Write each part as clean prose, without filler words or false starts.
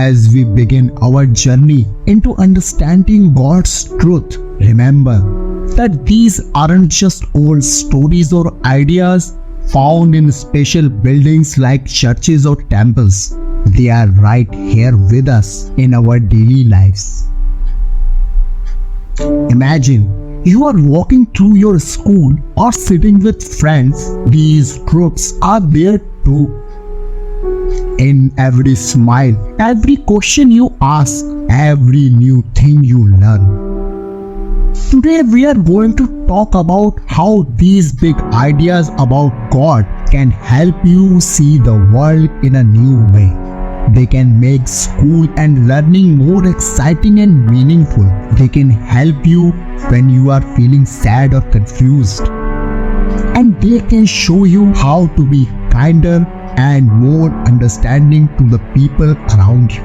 As we begin our journey into understanding God's truth, remember that these aren't just old stories or ideas found in special buildings like churches or temples. They are right here with us in our daily lives. Imagine you are walking through your school or sitting with friends. These truths are there too. In every smile, every question you ask, every new thing you learn. Today we are going to talk about how these big ideas about God can help you see the world in a new way. They can make school and learning more exciting and meaningful. They can help you when you are feeling sad or confused. And they can show you how to be kinder and more understanding to the people around you.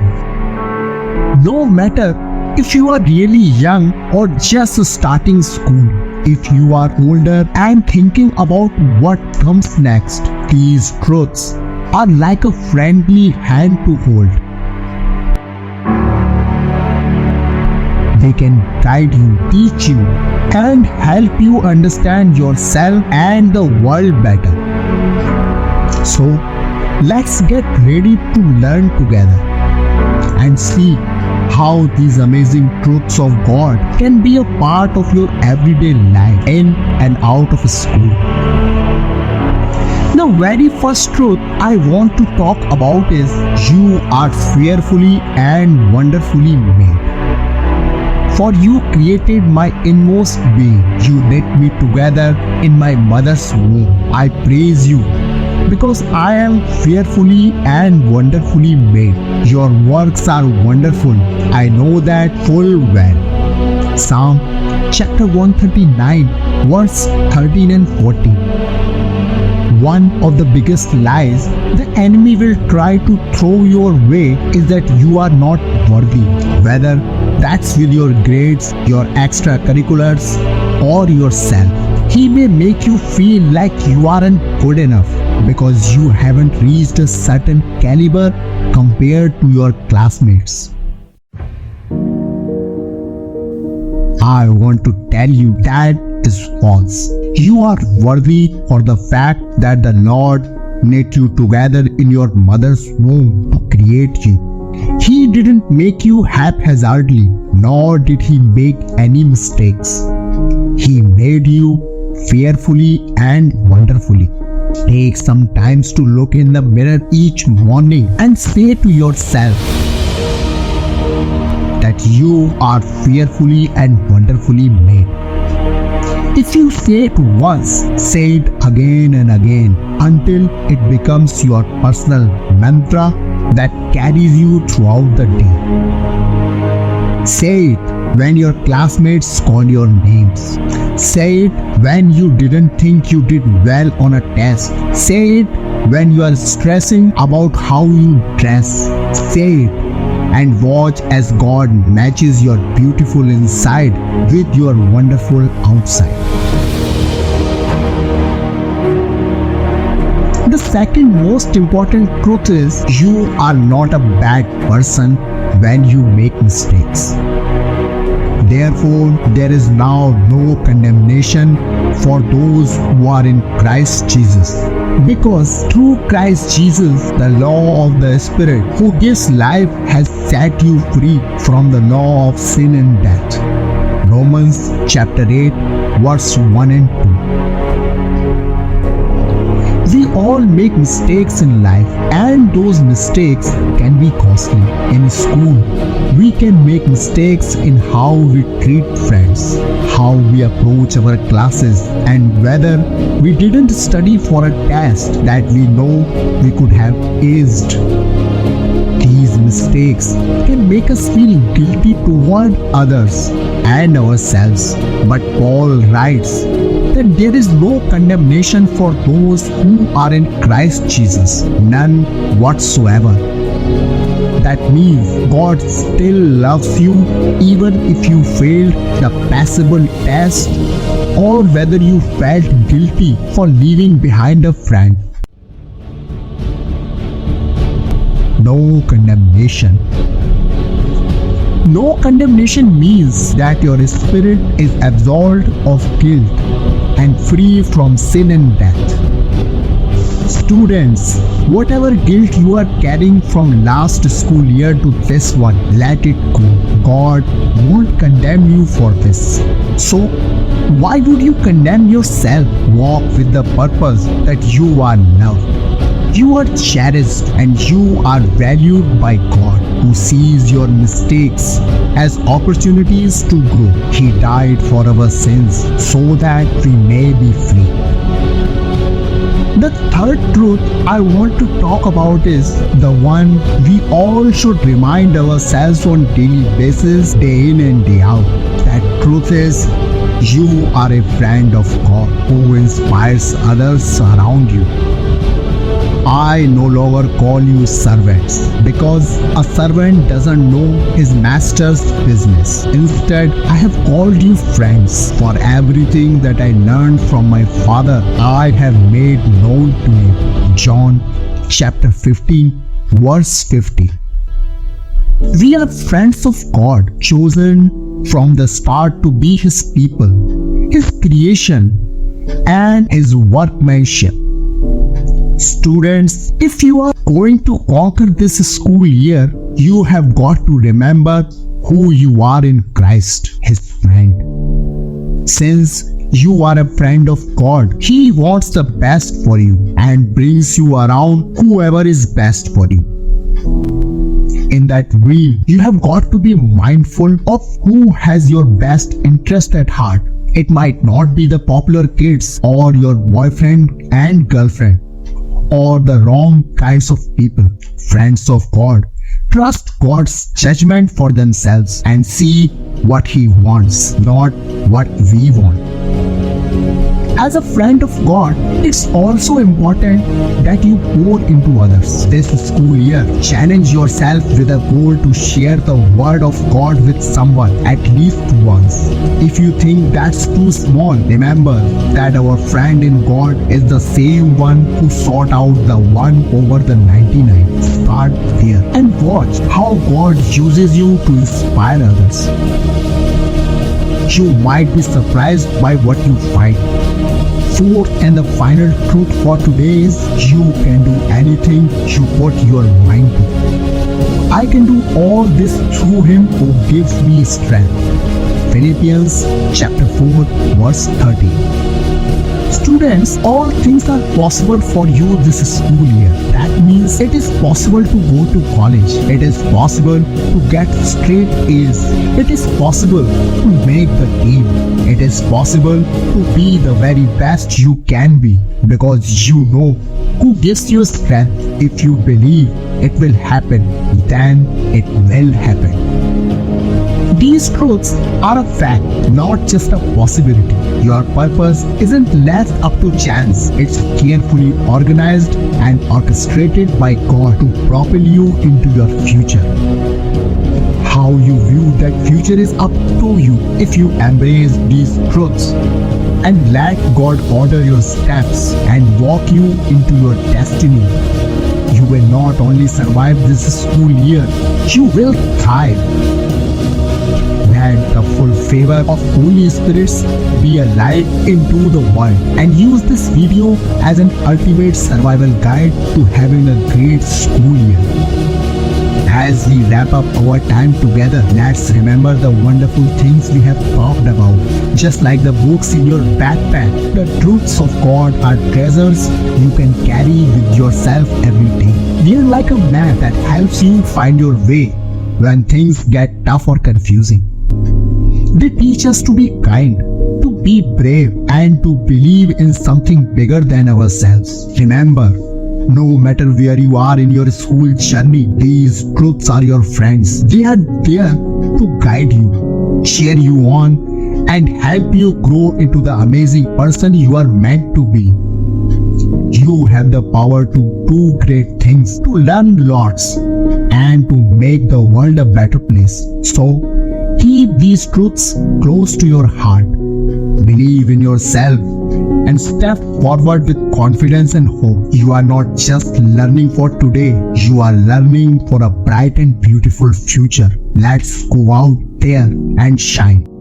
No matter if you are really young or just starting school, if you are older and thinking about what comes next, these truths are like a friendly hand to hold. They can guide you, teach you, and help you understand yourself and the world better. So, let's get ready to learn together and see how these amazing truths of God can be a part of your everyday life in and out of school. The very first truth I want to talk about is you are fearfully and wonderfully made. For you created my inmost being. You knit me together in my mother's womb. I praise you because I am fearfully and wonderfully made. Your works are wonderful. I know that full well. Psalm chapter 139 verse 13 and 14. One of the biggest lies the enemy will try to throw your way is that you are not worthy. Whether that's with your grades, your extracurriculars, or yourself. He may make you feel like you aren't good enough because you haven't reached a certain caliber compared to your classmates. I want to tell you that is false. You are worthy for the fact that the Lord knit you together in your mother's womb to create you. He didn't make you haphazardly, nor did He make any mistakes. He made you fearfully and wonderfully. Take some time to look in the mirror each morning and say to yourself that you are fearfully and wonderfully made. If you say it once, say it again and again until it becomes your personal mantra that carries you throughout the day. Say it when your classmates call your names. Say it when you didn't think you did well on a test. Say it when you are stressing about how you dress. Say it and watch as God matches your beautiful inside with your wonderful outside. The second most important truth is you are not a bad person when you make mistakes. Therefore, there is now no condemnation for those who are in Christ Jesus. Because through Christ Jesus, the law of the Spirit who gives life has set you free from the law of sin and death. Romans chapter 8 verse 1 and 2. We all make mistakes in life, and those mistakes can be costly. In school, we can make mistakes in how we treat friends, how we approach our classes, and whether we didn't study for a test that we know we could have aced. These mistakes can make us feel guilty toward others and ourselves. But Paul writes that there is no condemnation for those who are in Christ Jesus, none whatsoever. That means God still loves you even if you failed the passable test or whether you felt guilty for leaving behind a friend. No condemnation. No condemnation means that your spirit is absolved of guilt and free from sin and death. Students, whatever guilt you are carrying from last school year to this one, let it go. God won't condemn you for this. So, why would you condemn yourself? Walk with the purpose that you are loved. You are cherished and you are valued by God, who sees your mistakes as opportunities to grow. He died for our sins so that we may be free. The third truth I want to talk about is the one we all should remind ourselves on daily basis, day in and day out. That truth is, you are a friend of God who inspires others around you. I no longer call you servants, because a servant doesn't know his master's business. Instead, I have called you friends. For everything that I learned from my Father, I have made known to you. John chapter 15, verse 50. We are friends of God, chosen from the start to be His people, His creation, and His workmanship. Students, if you are going to conquer this school year, you have got to remember who you are in Christ, His friend. Since you are a friend of God, He wants the best for you and brings you around whoever is best for you. In that way, you have got to be mindful of who has your best interest at heart. It might not be the popular kids or your boyfriend and girlfriend, or the wrong kinds of people. Friends of God trust God's judgment for themselves and see what He wants, not what we want. As a friend of God, it's also important that you pour into others. This school year, challenge yourself with a goal to share the word of God with someone at least once. If you think that's too small, remember that our friend in God is the same one who sought out the one over the 99. Start there and watch how God uses you to inspire others. You might be surprised by what you find. Fourth and the final truth for today is, you can do anything you put your mind to. I can do all this through Him who gives me strength. Philippians chapter 4, verse 30. Students, all things are possible for you this school year. That means it is possible to go to college. It is possible to get straight A's. It is possible to make the team. It is possible to be the very best you can be, because you know who gives you strength. If you believe it will happen, then it will happen. These truths are a fact, not just a possibility. Your purpose isn't left up to chance. It's carefully organized and orchestrated by God to propel you into your future. How you view that future is up to you. If you embrace these truths and let God order your steps and walk you into your destiny, you will not only survive this school year, you will thrive. Let the full favor of Holy Spirit be a light into the world, and use this video as an ultimate survival guide to having a great school year. As we wrap up our time together, let's remember the wonderful things we have talked about. Just like the books in your backpack, the truths of God are treasures you can carry with yourself every day. They are like a map that helps you find your way when things get tough or confusing. They teach us to be kind, to be brave, and to believe in something bigger than ourselves. Remember, no matter where you are in your school journey, these truths are your friends. They are there to guide you, cheer you on, and help you grow into the amazing person you are meant to be. You have the power to do great things, to learn lots, and to make the world a better place. So, keep these truths close to your heart. Believe in yourself and step forward with confidence and hope. You are not just learning for today, you are learning for a bright and beautiful future. Let's go out there and shine.